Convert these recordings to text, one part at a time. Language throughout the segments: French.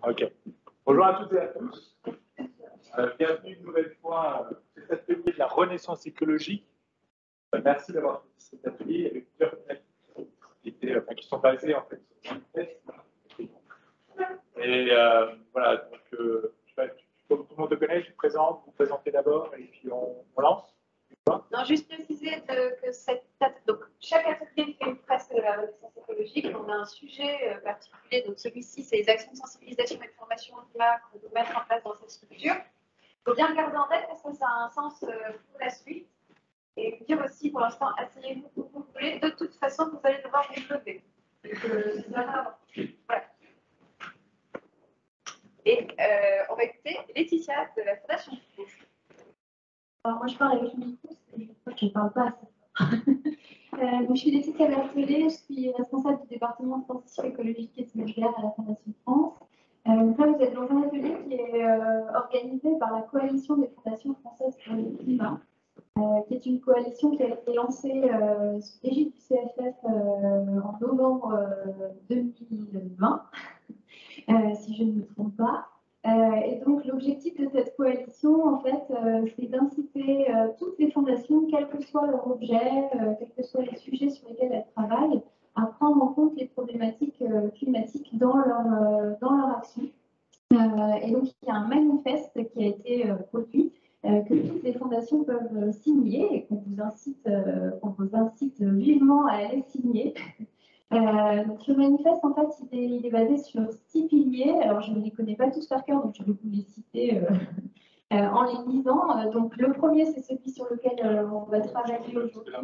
Ok. Bonjour à toutes et à tous. Bienvenue une nouvelle fois à cet atelier de la renaissance écologique. Merci d'avoir fait cet atelier. Il y avait plusieurs thématiques qui sont basées en fait sur ce test. Et voilà, donc comme tout le monde le connaît, je vous présente, vous présentez d'abord et puis on lance. Non, juste préciser que donc, chaque atelier fait une presse de la renaissance écologique. On a un sujet particulier, donc celui-ci, c'est les actions de sensibilisation et de formation au climat qu'on peut mettre en place dans cette structure. Il faut bien le garder en tête parce que ça a un sens pour la suite. Et dire aussi, pour l'instant, asseyez-vous où vous voulez. De toute façon, vous allez devoir vous lever. Voilà. Et on va écouter Laetitia de la Fondation Faux. Alors moi je parle avec le micro, je ne parle pas assez. Donc, je suis Laetitia Berthelet, je suis responsable du département de transition écologique et solidaire à la Fondation France. Donc là vous êtes dans un atelier qui est organisé par la Coalition des fondations françaises pour le climat, qui est une coalition qui a été lancée sous l'égide du CFF en novembre 2020, si je ne me trompe pas. Et donc, l'objectif de cette coalition, en fait, c'est d'inciter toutes les fondations, quel que soit leur objet, quels que soient les sujets sur lesquels elles travaillent, à prendre en compte les problématiques climatiques dans leur action. Et donc, il y a un manifeste qui a été produit, que toutes les fondations peuvent signer et qu'on vous incite vivement à aller signer. Donc, le manifeste, en fait, il est basé sur 6 piliers. Alors, je ne les connais pas tous par cœur, donc je vais vous les citer en les lisant. Donc, le premier, c'est celui sur lequel on va travailler aujourd'hui.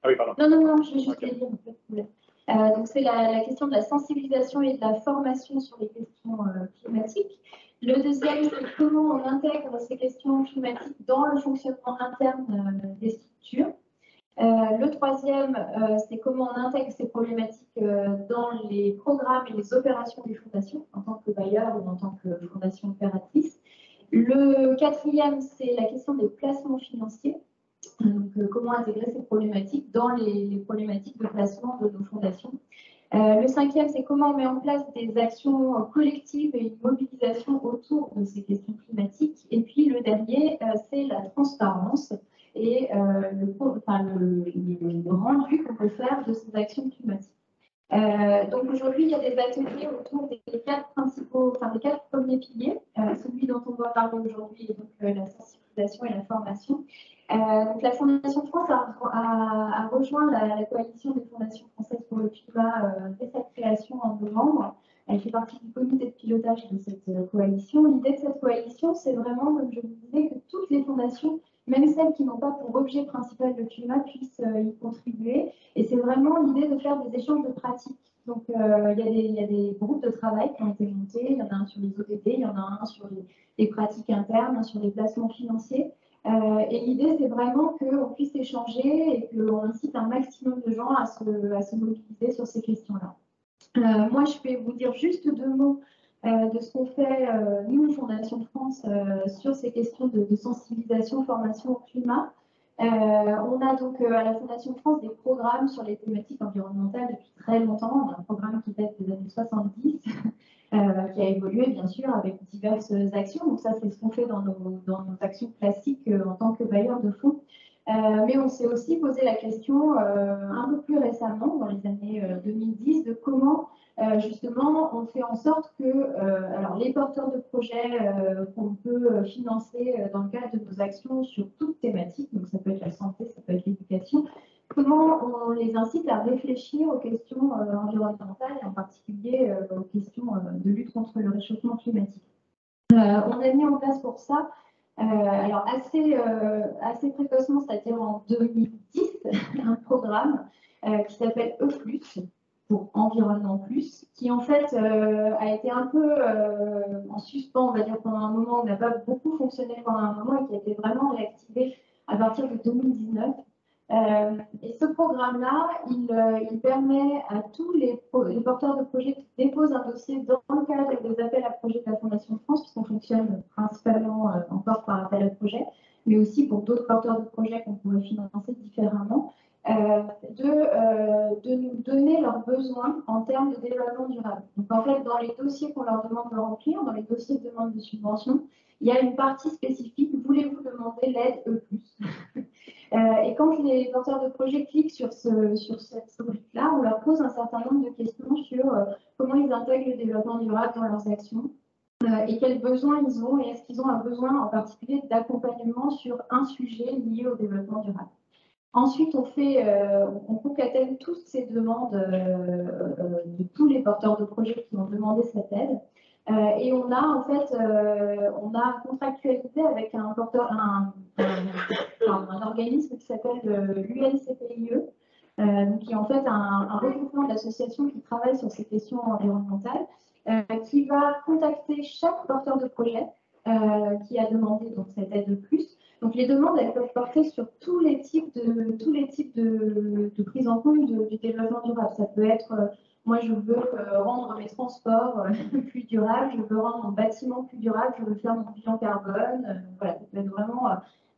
Ah oui, pardon. Non, je vais juste les lire, en fait. Donc, c'est la question de la sensibilisation et de la formation sur les questions climatiques. Le deuxième, c'est comment on intègre ces questions climatiques dans le fonctionnement interne des structures. Le troisième, c'est comment on intègre ces problématiques dans les programmes et les opérations des fondations, en tant que bailleur ou en tant que fondation opératrice. Le quatrième, c'est la question des placements financiers. Donc, comment intégrer ces problématiques dans les problématiques de placement de nos fondations. Le cinquième, c'est comment on met en place des actions collectives et une mobilisation autour de ces questions climatiques. Et puis, le dernier, c'est la transparence et le rendu qu'on peut faire de ces actions climatiques. Donc aujourd'hui, il y a des ateliers autour des 4 principaux, des 4 premiers piliers. Celui dont on va parler aujourd'hui est donc la sensibilisation et la formation. Donc la Fondation France a rejoint la coalition des fondations françaises pour le climat dès sa création en novembre. Elle fait partie du comité de pilotage de cette coalition. L'idée de cette coalition, c'est vraiment, comme je vous disais, que toutes les fondations, même celles qui n'ont pas pour objet principal le climat, puissent y contribuer. Et c'est vraiment l'idée de faire des échanges de pratiques. Donc, il y a des groupes de travail qui ont été montés. Il y en a un sur les ODD, il y en a un sur les pratiques internes, un sur les placements financiers. Et l'idée, c'est vraiment qu'on puisse échanger et qu'on incite un maximum de gens à se mobiliser sur ces questions-là. Moi, je vais vous dire juste 2 mots de ce qu'on fait, nous, Fondation France, sur ces questions de sensibilisation, formation au climat. On a donc à la Fondation France des programmes sur les thématiques environnementales depuis très longtemps. On a un programme qui date des années 70, qui a évolué bien sûr avec diverses actions. Donc ça, c'est ce qu'on fait dans nos actions classiques en tant que bailleur de fonds. Mais on s'est aussi posé la question un peu plus récemment, dans les années 2010, de comment justement on fait en sorte que alors les porteurs de projets qu'on peut financer dans le cadre de nos actions sur toute thématique, donc ça peut être la santé, ça peut être l'éducation, comment on les incite à réfléchir aux questions environnementales et en particulier aux questions de lutte contre le réchauffement climatique. On a mis en place pour ça alors assez précocement, c'est-à-dire en 2010, un programme qui s'appelle E+, pour Environnement Plus, qui en fait a été un peu en suspens, on va dire, pendant un moment, n'a pas beaucoup fonctionné pendant un moment et qui a été vraiment réactivé à partir de 2019. Et ce programme-là, il permet à tous les porteurs de projets qui déposent un dossier dans le cadre des appels à projets de la Fondation France, puisqu'on fonctionne principalement encore par appel à projet, mais aussi pour d'autres porteurs de projets qu'on pourrait financer différemment. de nous donner leurs besoins en termes de développement durable. Donc en fait, dans les dossiers qu'on leur demande de remplir, dans les dossiers de demande de subvention, il y a une partie spécifique, voulez-vous demander l'aide E+. Et quand les porteurs de projet cliquent sur cette rubrique-là, on leur pose un certain nombre de questions sur comment ils intègrent le développement durable dans leurs actions et quels besoins ils ont et est-ce qu'ils ont un besoin en particulier d'accompagnement sur un sujet lié au développement durable. Ensuite, on concatène toutes ces demandes de tous les porteurs de projets qui ont demandé cette aide. Et on a contractualisé avec un organisme qui s'appelle l'UNCPIE, qui est en fait un regroupement d'associations qui travaillent sur ces questions environnementales, qui va contacter chaque porteur de projet qui a demandé donc, cette aide de plus. Donc les demandes, elles peuvent porter sur tous les types de prise en compte du développement durable. Ça peut être moi, je veux rendre mes transports plus durables, je veux rendre mon bâtiment plus durable, je veux faire mon bilan carbone. Voilà, ça peut être vraiment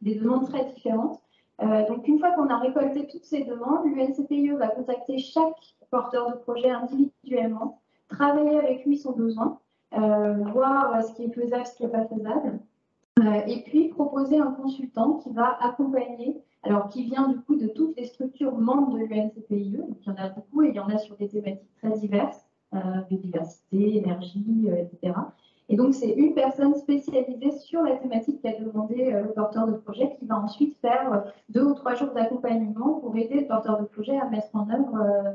des demandes très différentes. Donc, une fois qu'on a récolté toutes ces demandes, l'UNCPIE va contacter chaque porteur de projet individuellement, travailler avec lui son besoin, voir ce qui est faisable, ce qui n'est pas faisable, et puis proposer un consultant qui va accompagner, alors qui vient du coup de toutes les structures membres de l'UNCPIE, donc il y en a beaucoup et il y en a sur des thématiques très diverses, biodiversité, énergie, etc. Et donc c'est une personne spécialisée sur la thématique qu'a demandé le porteur de projet qui va ensuite faire 2 ou 3 jours d'accompagnement pour aider le porteur de projet à mettre en œuvre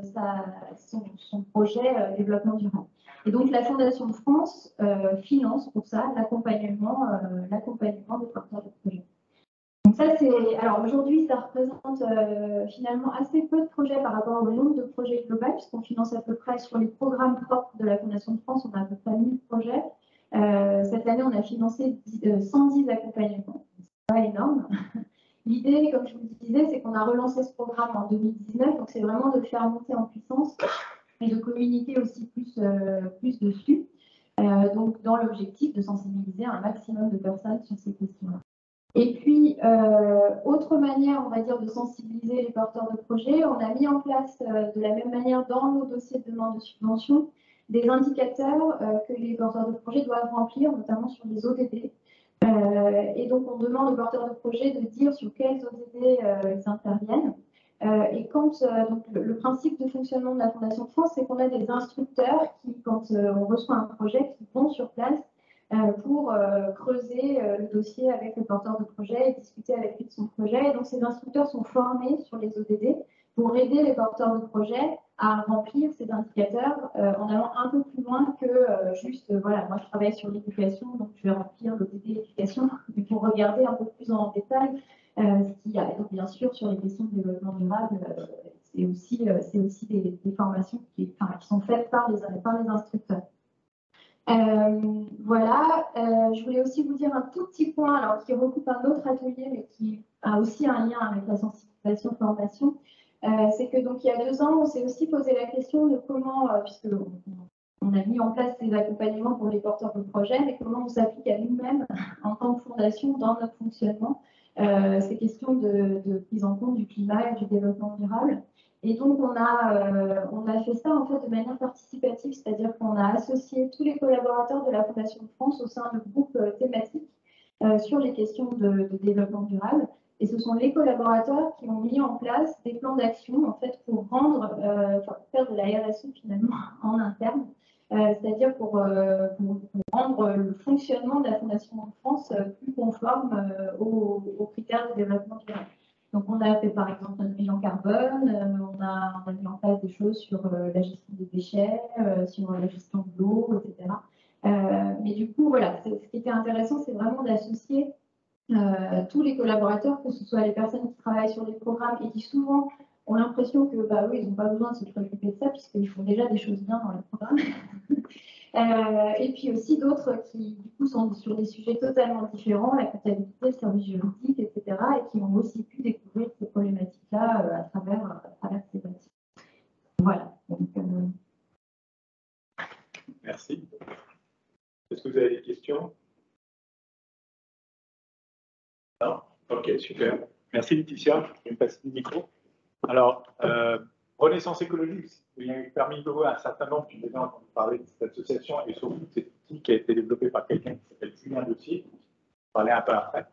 son projet développement durable. Et donc, la Fondation de France finance pour ça l'accompagnement des porteurs de projets. Donc ça, alors aujourd'hui, ça représente finalement assez peu de projets par rapport au nombre de projets globaux, puisqu'on finance à peu près sur les programmes propres de la Fondation de France, on a à peu près 1000 projets. Cette année, on a financé 110 accompagnements. C'est pas énorme. L'idée, comme je vous le disais, c'est qu'on a relancé ce programme en 2019, donc c'est vraiment de le faire monter en puissance et de communiquer aussi plus dessus, donc dans l'objectif de sensibiliser un maximum de personnes sur ces questions-là. Et puis, autre manière, on va dire, de sensibiliser les porteurs de projets, on a mis en place de la même manière dans nos dossiers de demande de subvention des indicateurs que les porteurs de projets doivent remplir, notamment sur les ODD. Et donc, on demande aux porteurs de projets de dire sur quels ODD ils interviennent. Et quand donc le principe de fonctionnement de la Fondation de France, c'est qu'on a des instructeurs qui, quand on reçoit un projet, qui vont sur place pour creuser le dossier avec le porteur de projet et discuter avec lui de son projet. Et donc ces instructeurs sont formés sur les ODD pour aider les porteurs de projet à remplir ces indicateurs en allant un peu plus loin que juste, voilà, moi je travaille sur l'éducation, donc je vais remplir l'ODD éducation, mais pour regarder un peu plus en détail ce qu'il y a. Et donc, bien sûr, sur les questions de développement durable, c'est aussi des formations qui sont faites par les instructeurs. Voilà, je voulais aussi vous dire un tout petit point, alors qui recoupe un autre atelier, mais qui a aussi un lien avec la sensibilisation formation. C'est que donc il y a 2 ans, on s'est aussi posé la question de comment, puisque on a mis en place ces accompagnements pour les porteurs de projets, mais comment on s'applique à nous-mêmes en tant que fondation dans notre fonctionnement ces questions de prise en compte du climat et du développement durable. Et donc, on a fait ça en fait de manière participative, c'est-à-dire qu'on a associé tous les collaborateurs de la Fondation de France au sein de groupes thématiques sur les questions de développement durable. Et ce sont les collaborateurs qui ont mis en place des plans d'action en fait pour faire de la RSE finalement en interne. C'est-à-dire pour rendre le fonctionnement de la Fondation de France plus conforme aux critères de développement durable. Donc, on a fait par exemple notre bilan carbone, on a mis en place des choses sur la gestion des déchets, sur la gestion de l'eau, etc. Mais du coup, voilà, ce qui était intéressant, c'est vraiment d'associer tous les collaborateurs, que ce soit les personnes qui travaillent sur les programmes et qui souvent ont l'impression que, bah oui, ils n'ont pas besoin de se préoccuper de ça puisqu'ils font déjà des choses bien dans les programmes. Et puis aussi d'autres qui, du coup, sont sur des sujets totalement différents, la comptabilité, le service juridique, etc., et qui ont aussi pu découvrir ces problématiques-là à travers ces bâtiments. Voilà. Donc, merci. Est-ce que vous avez des questions? Non? Ok, super. Merci Laetitia. Je vais me passer le micro. Alors, Renaissance écologique, il y a eu parmi vous un certain nombre qui ont entendu parler de cette association et surtout de cet outil qui a été développé par quelqu'un qui s'appelle Julien Dossier. Je vais parler un peu après.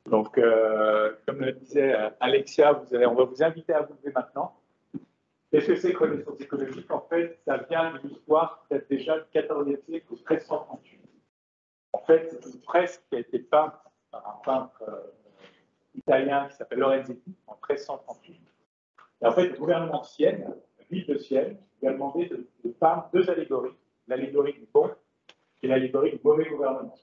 Donc, comme le disait Alexia, on va vous inviter à vous lever maintenant. Qu'est-ce que c'est que Renaissance écologique? En fait, ça vient d'une histoire peut-être déjà du XIVe siècle, au 1338. En fait, c'est une fresque qui a été peinte par un peintre italien qui s'appelle Lorenzetti en 1338. Et en fait, le gouvernement de Sienne, la ville de Sienne, lui a demandé de peindre deux allégories, l'allégorie du bon et l'allégorie du mauvais gouvernement.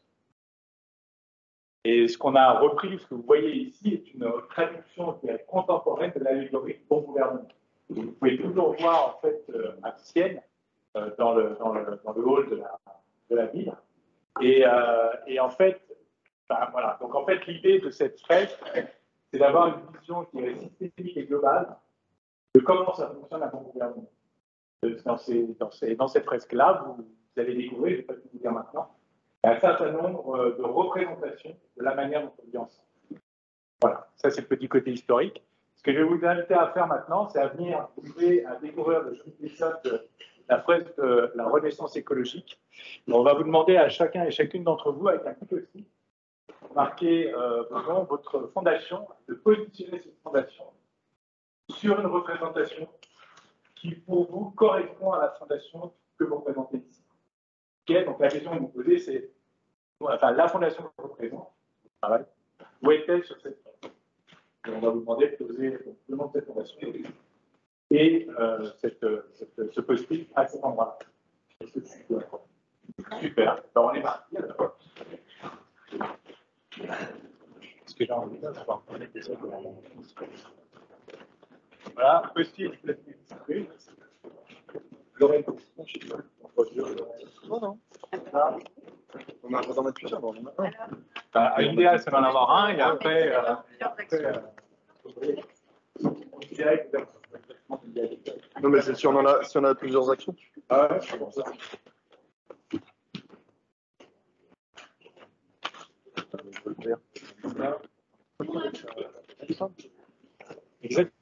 Et ce qu'on a repris, ce que vous voyez ici, est une traduction qui est contemporaine de l'allégorie du bon gouvernement. Vous pouvez toujours voir en fait à Sienne, dans le hall de la ville. Et en fait, ben, voilà. Donc en fait, l'idée de cette fresque, c'est d'avoir une vision qui est systémique et globale de comment ça fonctionne un bon gouvernement. Dans cette fresque-là, vous allez découvrir, je ne vais pas tout vous dire maintenant, un certain nombre de représentations de la manière dont on vit ensemble. Voilà, ça c'est le petit côté historique. Ce que je vais vous inviter à faire maintenant, c'est à venir à découvrir le joli dessin de la fresque de la Renaissance écologique. On va vous demander à chacun et chacune d'entre vous, avec un petit aussi, marquer votre fondation, de positionner cette fondation sur une représentation qui, pour vous, correspond à la fondation que vous représentez ici. Okay, donc la question que vous posez, c'est la fondation que vous représentez, où est-elle sur cette fondation? On va vous demander de poser le nom de cette fondation et ce post-it à cet endroit-là. Super, alors, on est parti. Est-ce que j'ai envie d'avoir parlé des autres? Voilà, post-it, je vous laisse distribuer. Lorraine, non. On a besoin d'en mettre plusieurs, non? L'idéal, c'est d'en avoir un, et après. Non, mais c'est si on a plusieurs actions. Ah ouais, c'est bon ça. Exactement.